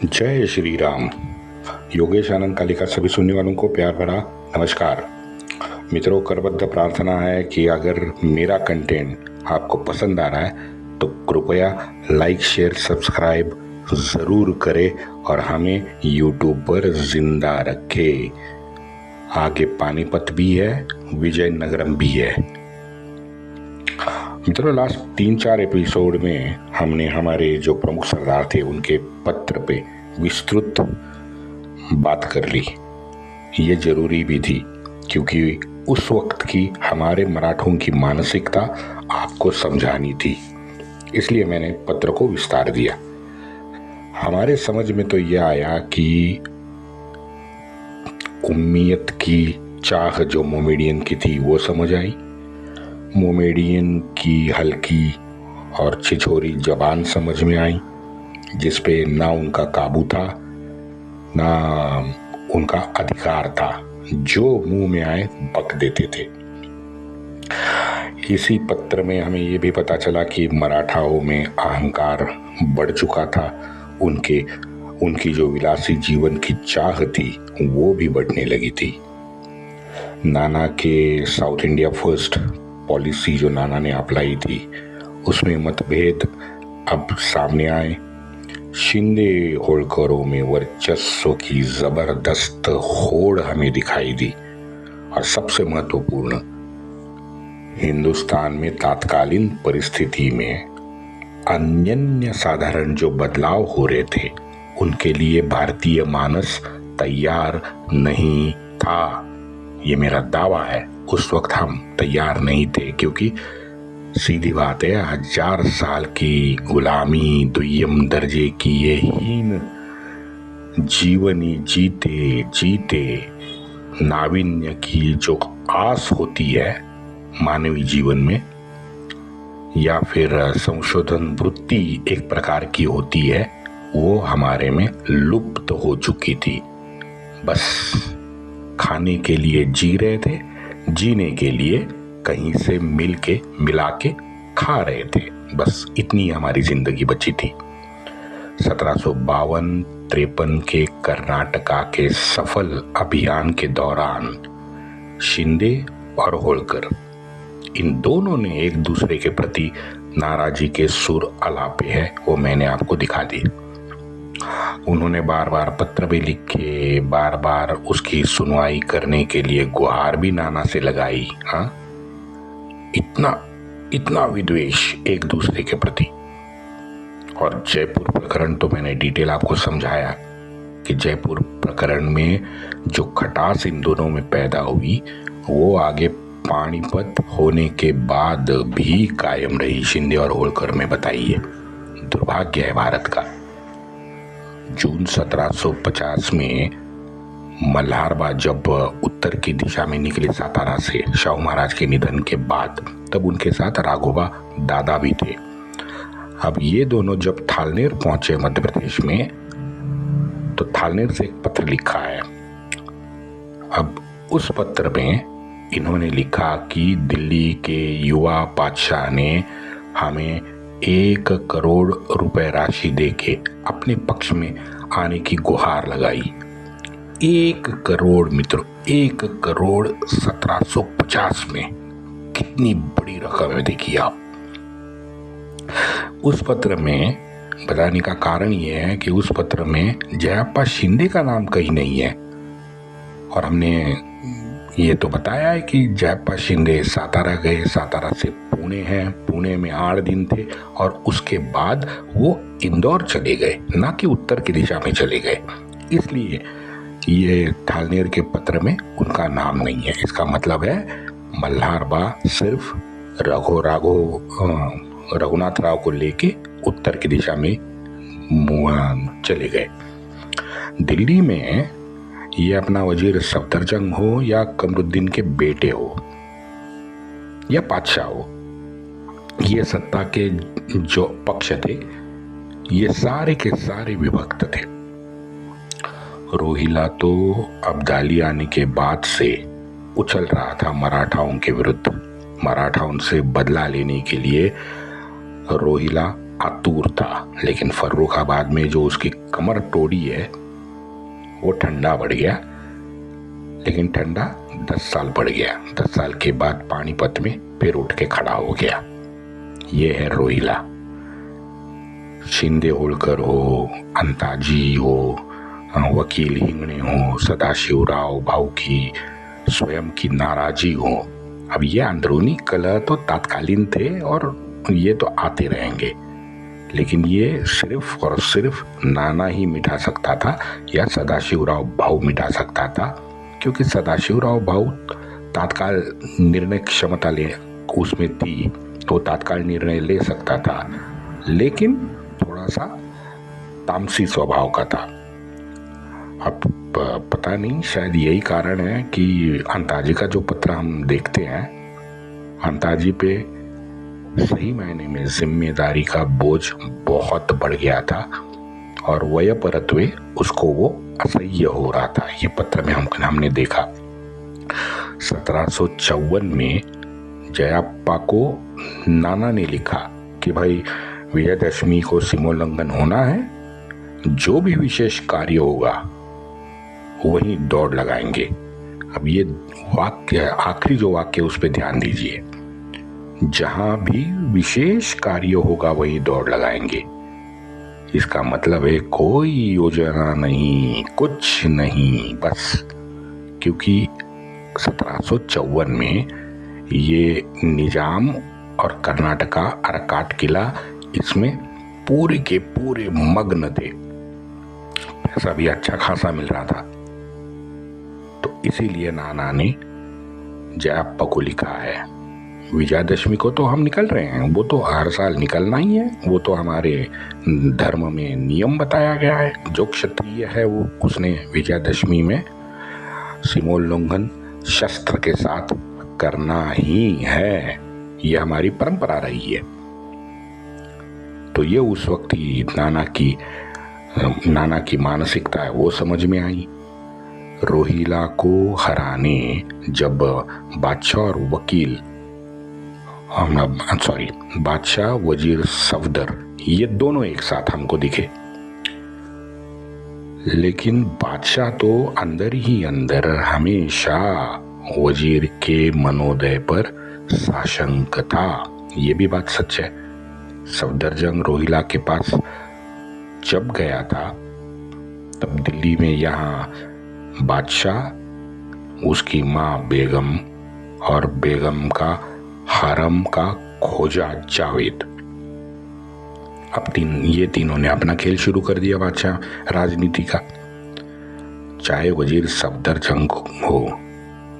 जय श्री राम। योगेश आनंद कालिका सभी सुनने वालों को प्यार भरा नमस्कार। मित्रों, करबद्ध प्रार्थना है कि अगर मेरा कंटेंट आपको पसंद आ रहा है तो कृपया लाइक शेयर सब्सक्राइब ज़रूर करें और हमें यूट्यूब पर जिंदा रखें। आगे पानीपत भी है, विजयनगरम भी है। मित्रों, लास्ट 3-4 एपिसोड में हमने हमारे जो प्रमुख सरदार थे उनके पत्र पे विस्तृत बात कर ली। ये जरूरी भी थी क्योंकि उस वक्त की हमारे मराठों की मानसिकता आपको समझानी थी, इसलिए मैंने पत्र को विस्तार दिया। हमारे समझ में तो यह आया कि उम्मीयत की चाह जो मोमेडियन की थी वो समझ आई। मोमेडियन की हल्की और छिछोरी जबान समझ में आई, जिस पे ना उनका काबू था ना उनका अधिकार था, जो मुंह में आए बक देते थे। इसी पत्र में हमें ये भी पता चला कि मराठाओं में अहंकार बढ़ चुका था। उनकी जो विलासी जीवन की चाह थी वो भी बढ़ने लगी थी। नाना के साउथ इंडिया फर्स्ट पॉलिसी जो नाना ने अप्लाई थी उसमें मतभेद अब सामने आए। शिंदे होळकरों में वर्चस्व की जबरदस्त होड़ हमें दिखाई दी और सबसे महत्वपूर्ण, हिंदुस्तान में तात्कालीन परिस्थिति में अनन्य साधारण जो बदलाव हो रहे थे उनके लिए भारतीय मानस तैयार नहीं था। ये मेरा दावा है। उस वक्त हम तैयार नहीं थे क्योंकि सीधी बात है, 1000 साल की गुलामी, दुय्यम दर्जे की ये हीन जीवनी जीते जीते नाविन्य की जो आस होती है मानवीय जीवन में, या फिर संशोधन वृत्ति एक प्रकार की होती है, वो हमारे में लुप्त हो चुकी थी। बस खाने के लिए जी रहे थे, जीने के लिए कहीं से मिला के खा रहे थे। बस इतनी हमारी जिंदगी बची थी। 1752-53 के कर्नाटका के सफल अभियान के दौरान शिंदे और होळकर, इन दोनों ने एक दूसरे के प्रति नाराजी के सुर अलापे हैं, वो मैंने आपको दिखा दी। उन्होंने बार बार पत्र भी लिखे, बार बार उसकी सुनवाई करने के लिए गुहार भी नाना से लगाई। हाँ, इतना विद्वेष एक दूसरे के प्रति। और जयपुर प्रकरण तो मैंने डिटेल आपको समझाया कि जयपुर प्रकरण में जो खटास इन दोनों में पैदा हुई वो आगे पानीपत होने के बाद भी कायम रही, शिंदे और होळकर में। बताइए, दुर्भाग्य है भारत का। जून 1750 में मल्हारबा जब उत्तर की दिशा में निकले सातारा से शाहू महाराज के निधन के बाद, तब उनके साथ राघोबा दादा भी थे। अब ये दोनों जब थालनेर पहुंचे मध्य प्रदेश में, तो थालनेर से एक पत्र लिखा है। अब उस पत्र में इन्होंने लिखा कि दिल्ली के युवा बादशाह ने हमें 1 करोड़ रुपए राशि देके अपने पक्ष में आने की गुहार लगाई। 1 करोड़ मित्रों, 1 करोड़ 1750 में कितनी बड़ी रकम है, देखिए आप। उस पत्र में बताने का कारण यह है कि उस पत्र में जयाप्पा शिंदे का नाम कहीं नहीं है। और हमने ये तो बताया है कि जयाप्पा शिंदे सातारा गए, सातारा से पुणे हैं, पुणे में 8 दिन थे और उसके बाद वो इंदौर चले गए, ना कि उत्तर की दिशा में चले गए। इसलिए ये थालनेर के पत्र में उनका नाम नहीं है। इसका मतलब है मल्हारबा सिर्फ रघुनाथ राव को लेके उत्तर की दिशा में चले गए। दिल्ली में ये अपना वजीर सफदरजंग हो या कमरुद्दीन के बेटे हो या बादशाह हो, ये सत्ता के जो पक्ष थे ये सारे के सारे विभक्त थे। रोहिला तो अब्दाली आने के बाद से उछल रहा था मराठाओं के विरुद्ध। मराठाओं से बदला लेने के लिए रोहिला आतुर था, लेकिन फर्रुखाबाद में जो उसकी कमर तोड़ी है वो ठंडा बढ़ गया। लेकिन ठंडा 10 साल बढ़ गया। 10 साल के बाद पानीपत में फिर उठ के खड़ा हो गया। ये है रोहिला। शिंदे होळकर हो, अंताजी हो, वकील हिंगणे हो, सदाशिवराव भाऊ की स्वयं की नाराजी हो, अब ये अंदरूनी कलह तो तात्कालीन थे और ये तो आते रहेंगे, लेकिन ये सिर्फ और सिर्फ नाना ही मिटा सकता था या सदाशिवराव भाऊ मिटा सकता था, क्योंकि सदाशिवराव भाऊ तात्काल निर्णय क्षमता ले उसमें थी, तो तात्काल निर्णय ले सकता था, लेकिन थोड़ा सा तामसी स्वभाव का था। अब पता नहीं, शायद यही कारण है कि अंताजी का जो पत्र हम देखते हैं, अंताजी पे सही मायने में जिम्मेदारी का बोझ बहुत बढ़ गया था और वयपरत्वे उसको वो असह्य हो रहा था। ये पत्र में हमने देखा। 1754 में जयाप्पा को नाना ने लिखा कि भाई विजयदशमी को सीमोल्लंघन होना है, जो भी विशेष कार्य होगा वही दौड़ लगाएंगे। अब ये वाक्य, आखिरी जो वाक्य, उस पर ध्यान दीजिए, जहां भी विशेष कार्य होगा वही दौड़ लगाएंगे। इसका मतलब है कोई योजना नहीं, कुछ नहीं, बस। क्योंकि 1754 में ये निजाम और कर्नाटका अरकाट किला, इसमें पूरे के पूरे मग्न थे। पैसा भी अच्छा खासा मिल रहा था, तो इसीलिए नाना ने जयाप्पा को लिखा है, विजयादशमी को तो हम निकल रहे हैं, वो तो हर साल निकलना ही है, वो तो हमारे धर्म में नियम बताया गया है। जो क्षत्रिय है वो उसने विजयादशमी में सीमोल्लंघन शस्त्र के साथ करना ही है, ये हमारी परंपरा रही है। तो ये उस वक्त ही नाना की मानसिकता है वो समझ में आई। रोहिला को हराने जब बादशाह और वकील, बादशाह वजीर सफदर, ये दोनों एक साथ हमको दिखे, लेकिन बादशाह तो अंदर ही अंदर हमेशा वजीर के मनोदय पर साशंक था। ये भी बात सच है। सफदरजंग रोहिला के पास जब गया था, तब दिल्ली में यहाँ बादशाह, उसकी माँ बेगम और बेगम का हरम का खोजा जावेद, अब ये तीनों ने अपना खेल शुरू कर दिया बादशाह राजनीति का। चाहे वजीर सफदरजंग हो,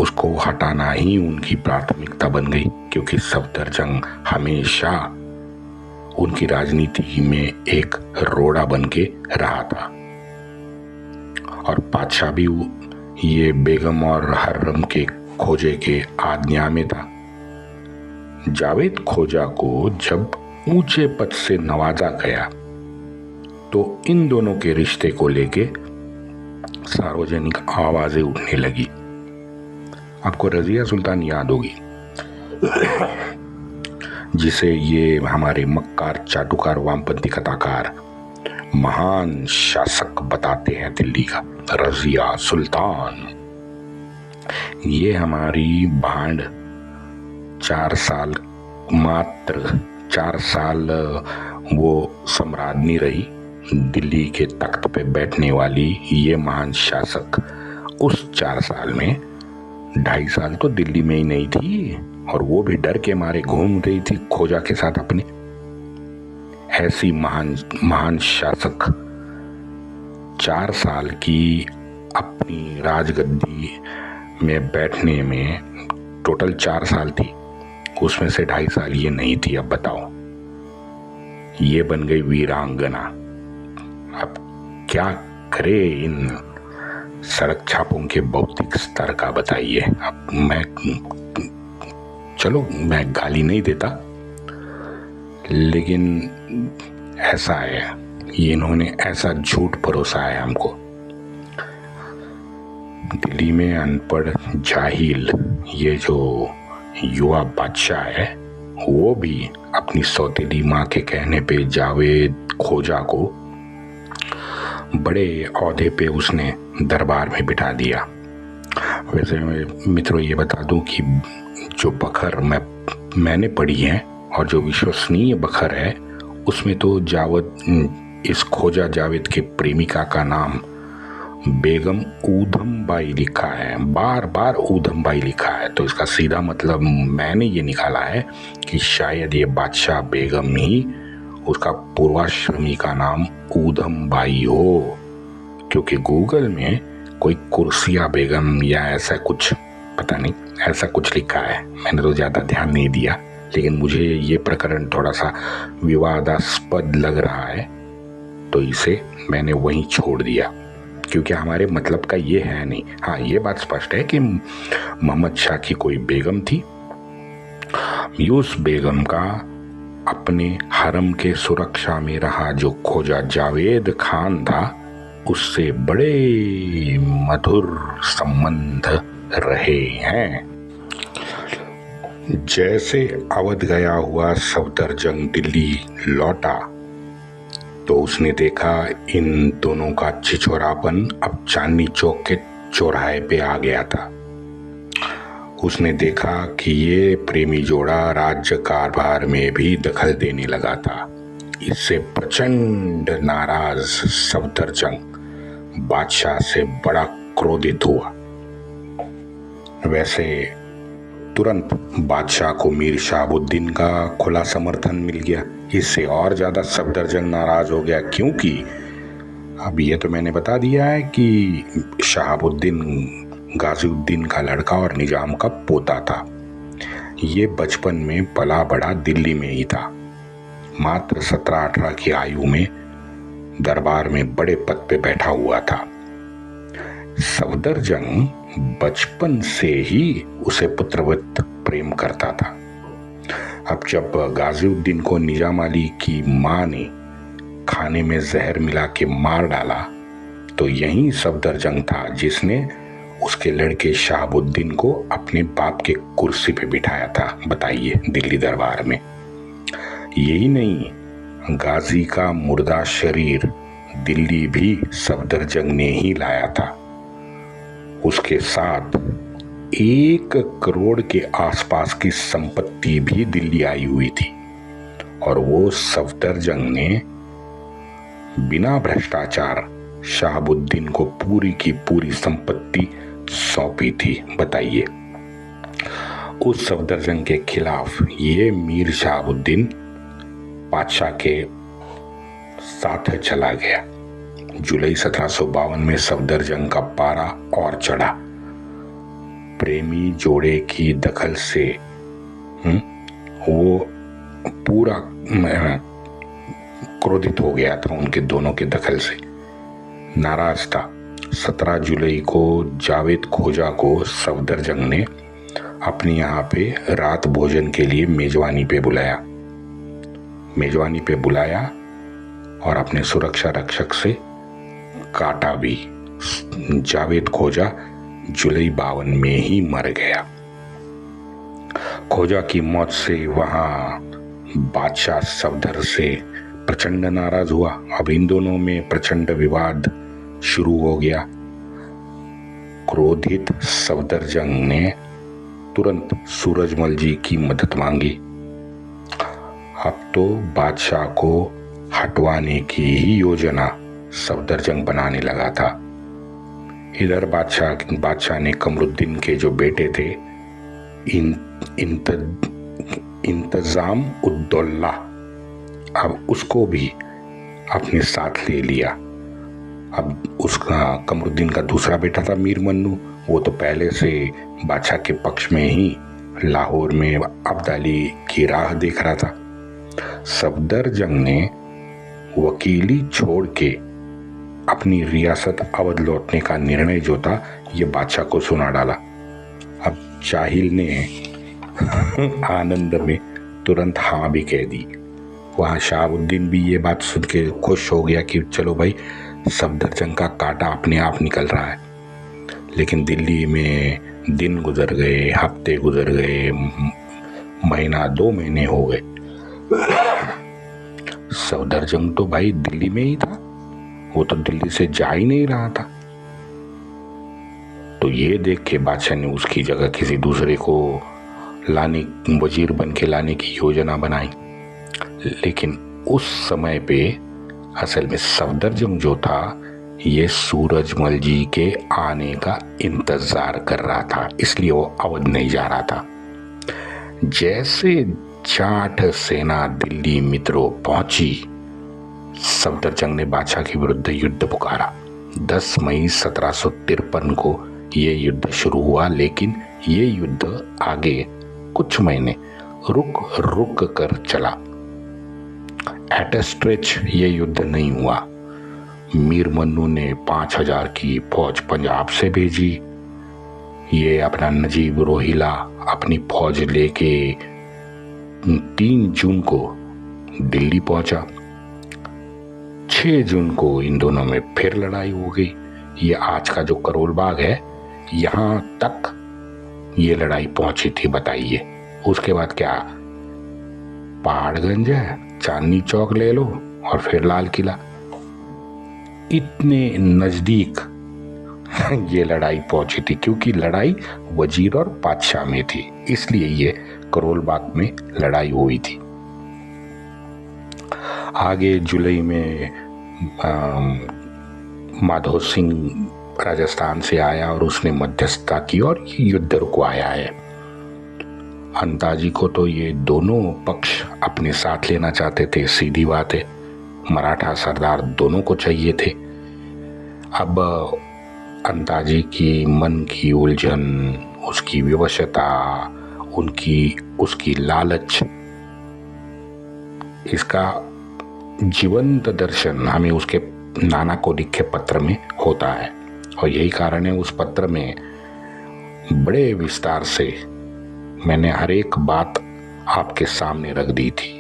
उसको हटाना ही उनकी प्राथमिकता बन गई, क्योंकि सफदरजंग हमेशा उनकी राजनीति में एक रोड़ा बन के रहा था। और बादशाह भी ये बेगम और हर्रम के खोजे के आज्ञा में था। जावेद खोजा को जब ऊंचे पद से नवाजा गया, तो इन दोनों के रिश्ते को लेके सार्वजनिक आवाजें उठने लगी। आपको रजिया सुल्तान याद होगी, जिसे ये हमारे मक्कार चाटुकार वामपंथी कथाकार महान शासक बताते हैं दिल्ली का, रजिया सुल्तान। ये हमारी भांड 4 साल वो सम्राज्ञी रही, दिल्ली के तख्त पे बैठने वाली ये महान शासक। उस 4 साल में 2.5 साल तो दिल्ली में ही नहीं थी, और वो भी डर के मारे घूम रही थी खोजा के साथ अपने। ऐसी महान शासक 4 साल की अपनी राजगद्दी में बैठने में, टोटल 4 साल थी, उसमें से 2.5 साल ये नहीं थी। अब बताओ, ये बन गई वीरांगना। अब क्या करे इन सड़क छापों के भौतिक स्तर का, बताइए। अब मैं गाली नहीं देता, लेकिन ऐसा है, ये इन्होंने ऐसा झूठ परोसा है हमको। दिल्ली में अनपढ़ जाहिल ये जो युवा बादशाह है, वो भी अब अपनी सौतेली माँ के कहने पे जावेद खोजा को बड़े औहदे पे उसने दरबार में बिठा दिया। वैसे मित्रों ये बता दूं कि जो बखर मैंने पढ़ी है और जो विश्वसनीय बखर है उसमें तो इस खोजा जावेद के प्रेमिका का नाम बेगम ऊधम बाई लिखा है, बार बार ऊधम बाई लिखा है। तो इसका सीधा मतलब मैंने ये निकाला है कि शायद ये बादशाह बेगम ही उसका पूर्वाश्रमी का नाम ऊधम बाई हो, क्योंकि गूगल में कोई कुर्सिया बेगम या ऐसा कुछ, पता नहीं ऐसा कुछ लिखा है। मैंने तो ज़्यादा ध्यान नहीं दिया, लेकिन मुझे ये प्रकरण थोड़ा सा विवादास्पद लग रहा है, तो इसे मैंने वहीं छोड़ दिया, क्योंकि हमारे मतलब का ये है नहीं। हाँ, ये बात स्पष्ट है कि मोहम्मद शाह की कोई बेगम थी। उस बेगम का अपने हरम के सुरक्षा में रहा जो खोजा जावेद खान था, उससे बड़े मधुर संबंध रहे हैं। जैसे अवध गया हुआ सफदरजंग दिल्ली लौटा तो उसने देखा इन दोनों का छिछोरापन अब चांदनी चौक के चौराहे पे आ गया था। उसने देखा कि ये प्रेमी जोड़ा राज्य कारभार में भी दखल देने लगा था। इससे प्रचंड नाराज सफदरजंग बादशाह से बड़ा क्रोधित हुआ। वैसे तुरंत बादशाह को मीर शहाबुद्दीन का खुला समर्थन मिल गया। इससे और ज्यादा सफदरजंग नाराज हो गया, क्योंकि अब ये तो मैंने बता दिया है कि शहाबुद्दीन गाजीउद्दीन का लड़का और निजाम का पोता था। ये बचपन में पला बड़ा दिल्ली में ही था। मात्र 17-18 की आयु में दरबार में बड़े पद पे बैठा हुआ था। सफदरजंग बचपन से ही उसे पुत्रवत प्रेम करता था। अब जब गाजीउद्दीन को निजाम अली की मां ने खाने में जहर मिला के मार डाला, तो यही सफदरजंग था जिसने उसके लड़के शहाबुद्दीन को अपने बाप के कुर्सी पे बिठाया था। बताइए, दिल्ली दरबार में। यही नहीं, गाजी का मुर्दा शरीर दिल्ली भी सफदरजंग ने ही लाया था। उसके साथ 1 करोड़ के आसपास की संपत्ति भी दिल्ली आई हुई थी, और वो सफदरजंग ने बिना भ्रष्टाचार शहाबुद्दीन को पूरी की पूरी संपत्ति सौंपी थी। बताइए, उस सफदरजंग के खिलाफ ये मीर शहाबुद्दीन बादशाह के साथ चला गया। जुलाई 1752 में सफदरजंग का पारा और चढ़ा। प्रेमी जोड़े की दखल से वो पूरा क्रोधित हो गया था, उनके दोनों के दखल से नाराज था। 17 जुलाई को जावेद खोजा को सफदरजंग ने अपने यहाँ पे रात भोजन के लिए मेजबानी पे बुलाया और अपने सुरक्षा रक्षक से काटा भी। जावेद खोजा जुलाई 52 में ही मर गया। खोजा की मौत से वहां बादशाह सफदर से प्रचंड नाराज हुआ। अब इन दोनों में प्रचंड विवाद शुरू हो गया। क्रोधित सफदरजंग ने तुरंत सूरजमल जी की मदद मांगी। अब तो बादशाह को हटवाने की ही योजना सफदरजंग बनाने लगा था। इधर बादशाह ने कमरुद्दीन के जो बेटे थे इंतजाम उद्दौला, अब उसको भी अपने साथ ले लिया। अब उसका कमरुद्दीन का दूसरा बेटा था मीर मन्नू, वो तो पहले से बादशाह के पक्ष में ही लाहौर में अब्दाली की राह देख रहा था। सफदरजंग ने वकीली छोड़ के अपनी रियासत अवध लौटने का निर्णय जो था ये बादशाह को सुना डाला। अब चाहिल ने आनंद में तुरंत हाँ भी कह दी। वहाँ शहाबुद्दीन भी ये बात सुन के खुश हो गया कि चलो भाई, सफदरजंग का कांटा अपने आप निकल रहा है। लेकिन दिल्ली में दिन गुजर गए, हफ्ते गुजर गए, महीना 2 महीने हो गए। सफदरजंग तो भाई दिल्ली में ही था, वो तो दिल्ली से जा ही नहीं रहा था। तो ये देख के बादशाह ने उसकी जगह किसी दूसरे को लाने, वजीर बन के लाने की योजना बनाई। लेकिन उस समय पे असल में सफदरजंग जो था ये सूरजमल जी के आने का इंतजार कर रहा था, इसलिए वो अवध नहीं जा रहा था। जैसे जाट सेना दिल्ली मित्रों पहुंची, सफदरजंग ने बादशाह के विरुद्ध युद्ध पुकारा। 10 मई 1753 को ये युद्ध शुरू हुआ, लेकिन ये युद्ध आगे कुछ महीने रुक रुक कर चला। एट स्ट्रेच ये युद्ध नहीं हुआ। मीर मन्नू ने 5000 की फौज पंजाब से भेजी। ये अपना नजीब रोहिला अपनी फौज लेके 3 जून को दिल्ली पहुंचा। 6 जून को इन दोनों में फिर लड़ाई हो गई। ये आज का जो करोल बाग है यहां तक ये लड़ाई पहुंची थी, बताइए। उसके बाद क्या, पहाड़गंज है, चांदनी चौक ले लो और फिर लाल किला, इतने नजदीक ये लड़ाई पहुंची थी। क्योंकि लड़ाई वजीर और बादशाह में थी, इसलिए ये करोल बाग में लड़ाई हुई थी। आगे जुलाई में माधो सिंह राजस्थान से आया और उसने मध्यस्थता की और ये युद्ध रुकवाया है। अंताजी को तो ये दोनों पक्ष अपने साथ लेना चाहते थे, सीधी बात है। मराठा सरदार दोनों को चाहिए थे। अब अंताजी की मन की उलझन, उसकी विवशता, उसकी लालच, इसका जीवंत दर्शन हमें उसके नाना को लिखे पत्र में होता है। और यही कारण है उस पत्र में बड़े विस्तार से मैंने हर एक बात आपके सामने रख दी थी,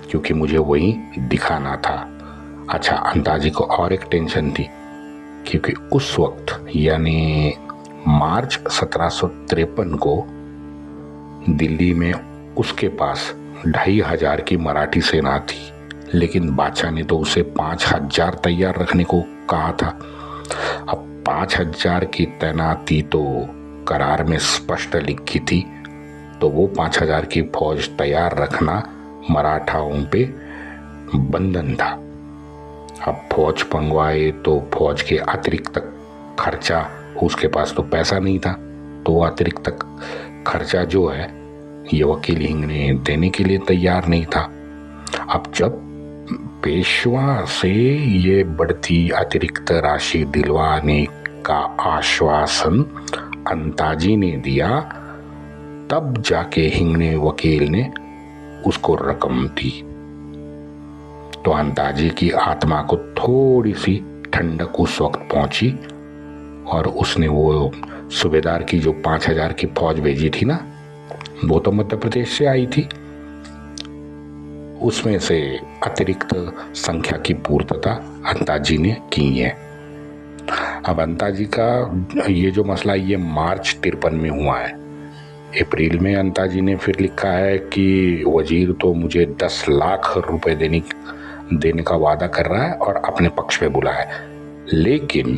क्योंकि मुझे वही दिखाना था। अच्छा, अंताजी को और एक टेंशन थी, क्योंकि उस वक्त यानी मार्च 1753 को दिल्ली में उसके पास 2500 की मराठी सेना थी, लेकिन बादशाह ने तो उसे 5000 तैयार रखने को कहा था। अब 5000 की तैनाती तो करार में स्पष्ट लिखी थी, तो वो 5000 की फौज तैयार रखना मराठाओं पे बंधन था। अब फौज मंगवाए तो फौज के अतिरिक्त खर्चा, उसके पास तो पैसा नहीं था, तो अतिरिक्त खर्चा जो है ये वकील हिंगने देने के लिए तैयार नहीं था। अब जब पेशवा से ये बढ़ती अतिरिक्त राशि दिलवाने का आश्वासन अंताजी ने दिया, तब जाके हिंगने वकील ने उसको रकम दी। तो अंताजी की आत्मा को थोड़ी सी ठंडक उस वक्त पहुंची और उसने वो सूबेदार की जो 5000 की फौज भेजी थी ना, वो तो मध्य प्रदेश से आई थी, उसमें से अतिरिक्त संख्या की पूर्तता अंताजी ने की है। अब अंताजी का ये जो मसला ये मार्च 53 में हुआ है। अप्रैल में अंताजी ने फिर लिखा है कि वजीर तो मुझे 10 लाख रुपए देने का वादा कर रहा है और अपने पक्ष पे बुला है, लेकिन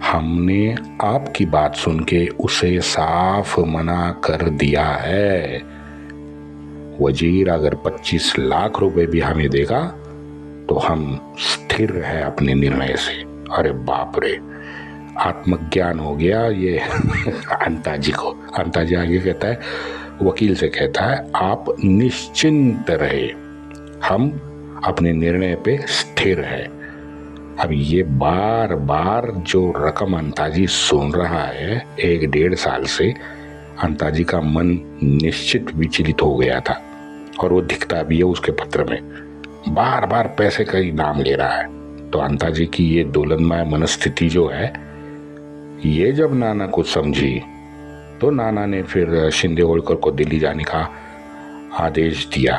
हमने आपकी बात सुन के उसे साफ मना कर दिया है। वजीर अगर 25 लाख रुपए भी हमें देगा तो हम स्थिर है अपने निर्णय से। अरे बाप रे, आत्मज्ञान हो गया ये अंताजी को। अंताजी आगे कहता है, वकील से कहता है, आप निश्चिंत रहे, हम अपने निर्णय पे स्थिर है। अब ये बार बार जो रकम अंताजी सुन रहा है 1-1.5 साल से, अंताजी का मन निश्चित विचलित हो गया था। और वो दिखता भी है उसके पत्र में, बार बार पैसे का ही नाम ले रहा है। तो अंताजी की ये दोलनमय मनस्थिति जो है, ये जब नाना को समझी तो नाना ने फिर शिंदे होलकर को दिल्ली जाने का आदेश दिया।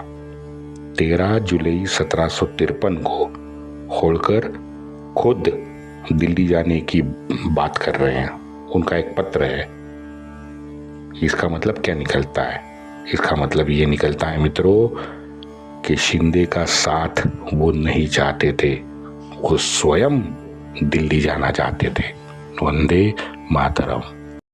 13 जुलाई 1753 को होलकर खुद दिल्ली जाने की बात कर रहे हैं। उनका एक पत्र है। इसका मतलब क्या निकलता है? इसका मतलब ये निकलता है मित्रों कि शिंदे का साथ वो नहीं चाहते थे, वो स्वयं दिल्ली जाना चाहते थे। वंदे मातरम।